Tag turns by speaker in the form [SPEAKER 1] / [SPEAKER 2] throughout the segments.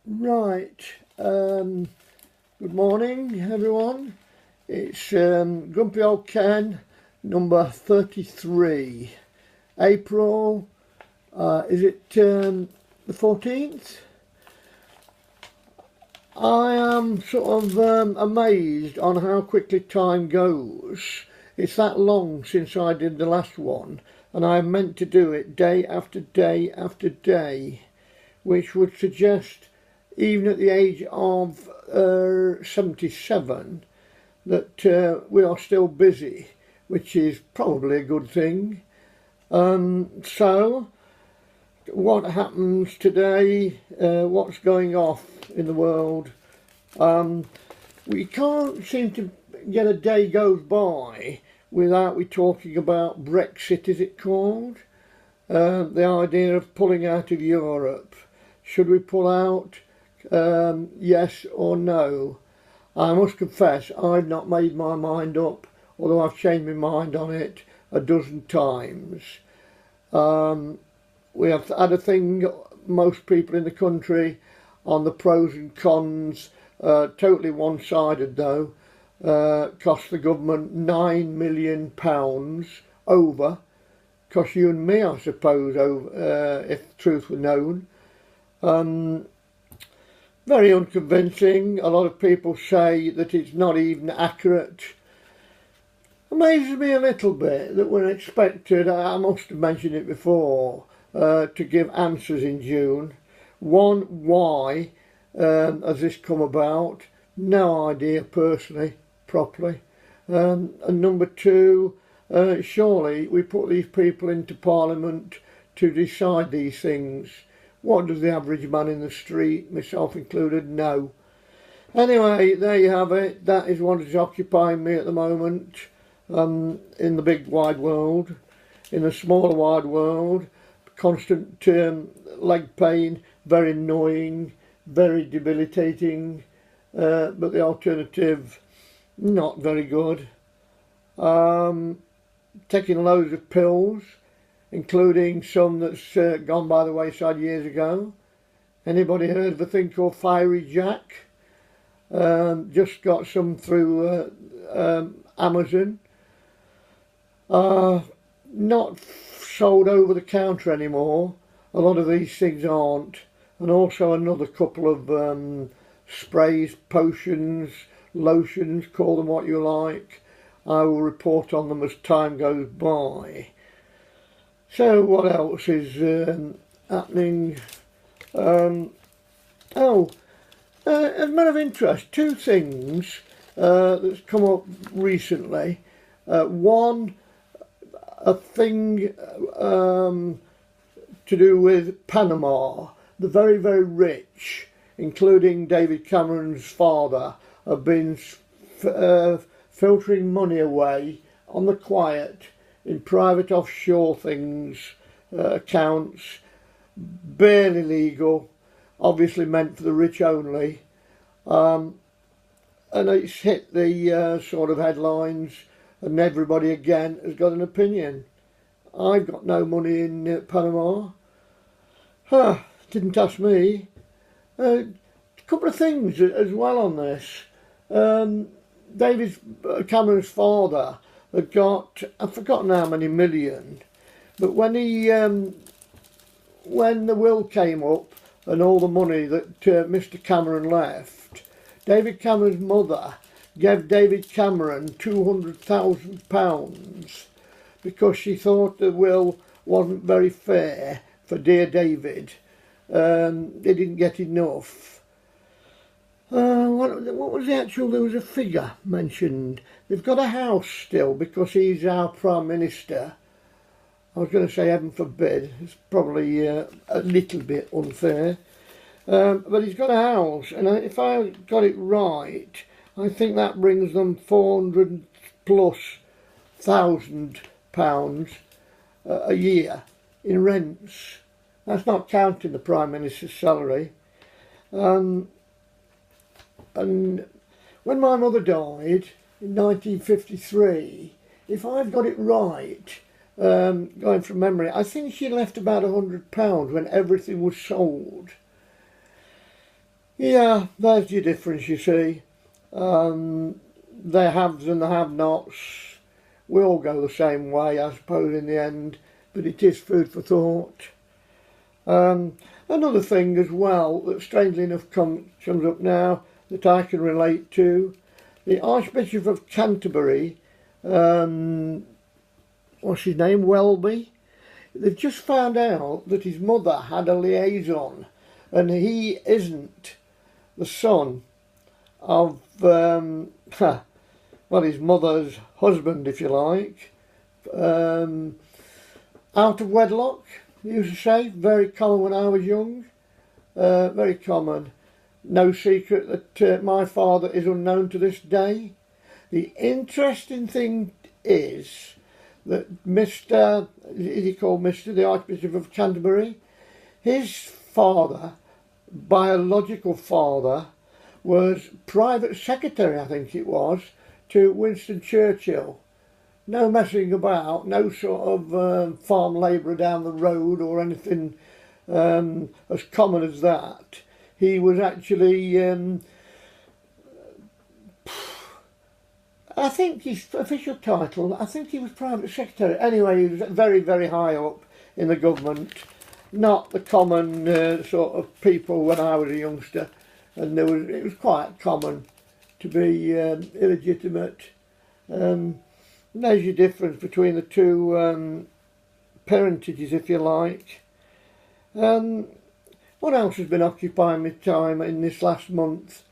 [SPEAKER 1] Right, good morning everyone. It's Grumpy Old Ken, number 33. April, is it the 14th? I am sort of amazed on how quickly time goes. It's that long since I did the last one, and I meant to do it day after day after day, which would suggest, even at the age of 77, that we are still busy, which is probably a good thing. So, what happens today? What's going off in the world? We can't seem to get a day goes by without we talking about Brexit, is it called? The idea of pulling out of Europe. Should we pull out? Yes or no? I must confess I've not made my mind up, although I've changed my mind on it a dozen times. We have had a thing, most people in the country, on the pros and cons, totally one-sided though. Cost the government £9 million over. Cost you and me, I suppose, over, if the truth were known. Very unconvincing. A lot of people say that it's not even accurate. Amazes me a little bit that we're expected, I must have mentioned it before, to give answers in June. One, why has this come about? No idea personally, properly. And number two, surely we put these people into Parliament to decide these things. What does the average man in the street, myself included, know? Anyway, there you have it. That is what is occupying me at the moment, in the big wide world. In the smaller wide world, constant leg pain, very annoying, very debilitating, but the alternative, not very good. Taking loads of pills, including some that's gone by the wayside years ago. Anybody heard of a thing called Fiery Jack? Just got some through Amazon. Not sold over the counter anymore. A lot of these things aren't. And also another couple of sprays, potions, lotions, call them what you like. I will report on them as time goes by. So what else is happening? As a matter of interest, two things that's come up recently. One, a thing to do with Panama. The very, very rich, including David Cameron's father, have been filtering money away on the quiet in private offshore things, accounts, barely legal, obviously meant for the rich only. And it's hit the sort of headlines, and everybody again has got an opinion. I've got no money in Panama. Didn't ask me. A couple of things as well on this. David Cameron's father had got, I've forgotten how many million, but when when the will came up and all the money that Mr. Cameron left, David Cameron's mother gave David Cameron £200,000 because she thought the will wasn't very fair for dear David. They didn't get enough. What was the actual, there was a figure mentioned. They've got a house still because he's our Prime Minister. I was going to say heaven forbid, it's probably a little bit unfair. But he's got a house, and if I got it right, I think that brings them £400,000+ a year in rents. That's not counting the Prime Minister's salary. And when my mother died in 1953, if I've got it right, going from memory, I think she left about £100 when everything was sold. Yeah, there's your difference, you see. The haves and the have-nots, we all go the same way, I suppose, in the end, but it is food for thought. Another thing as well that strangely enough comes up now that I can relate to, the Archbishop of Canterbury, what's his name, Welby, they've just found out that his mother had a liaison and he isn't the son of, well, his mother's husband, if you like, out of wedlock, they used to say. Very common when I was young, very common. No secret that my father is unknown to this day. The interesting thing is that Mr. is he called Mr. the Archbishop of Canterbury? His father, biological father, was private secretary, I think it was, to Winston Churchill. No messing about, no sort of farm labourer down the road or anything as common as that. He was actually, I think his official title, I think he was private secretary. Anyway, he was very, very high up in the government. Not the common sort of people when I was a youngster. And it was quite common to be illegitimate. There's your difference between the two parentages, if you like. What else has been occupying my time in this last month?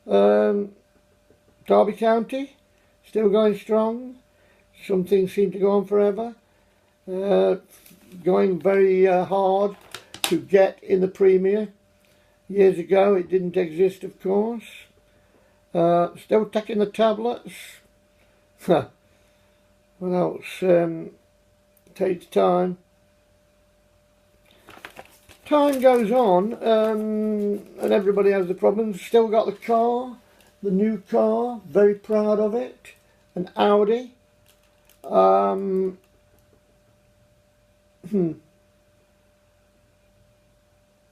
[SPEAKER 1] Derby County, still going strong. Some things seem to go on forever. Going very hard to get in the Premier. Years ago it didn't exist, of course. Still taking the tablets. What else? Takes time. Time goes on, and everybody has the problems. Still got the car, the new car, very proud of it. An Audi.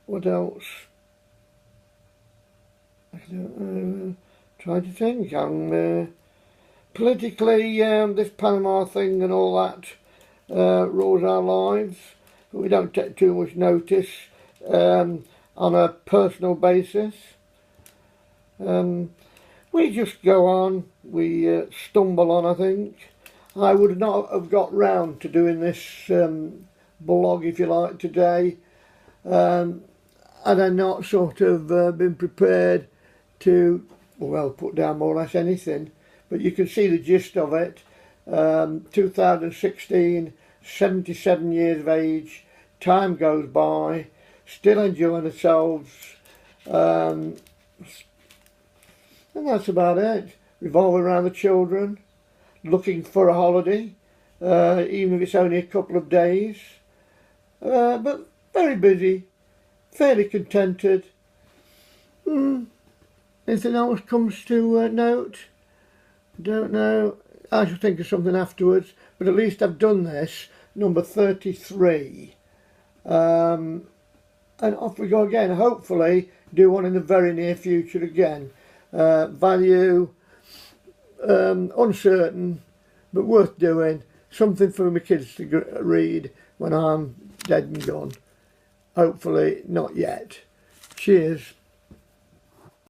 [SPEAKER 1] What else? I don't try to think. Politically, this Panama thing and all that rules our lives, but we don't take too much notice on a personal basis. We just go on, we stumble on, I think. I would not have got round to doing this blog, if you like, today, had I not sort of been prepared to, well, put down more or less anything. But you can see the gist of it. 2016, 77 years of age, time goes by, still enjoying ourselves, and that's about it. Revolving around the children, looking for a holiday, even if it's only a couple of days, but very busy, fairly contented. Anything else comes to note? Don't know. I shall think of something afterwards, but at least I've done this, number 33. And off we go again. Hopefully do one in the very near future again. Value, uncertain, but worth doing. Something for my kids to read when I'm dead and gone. Hopefully not yet. Cheers.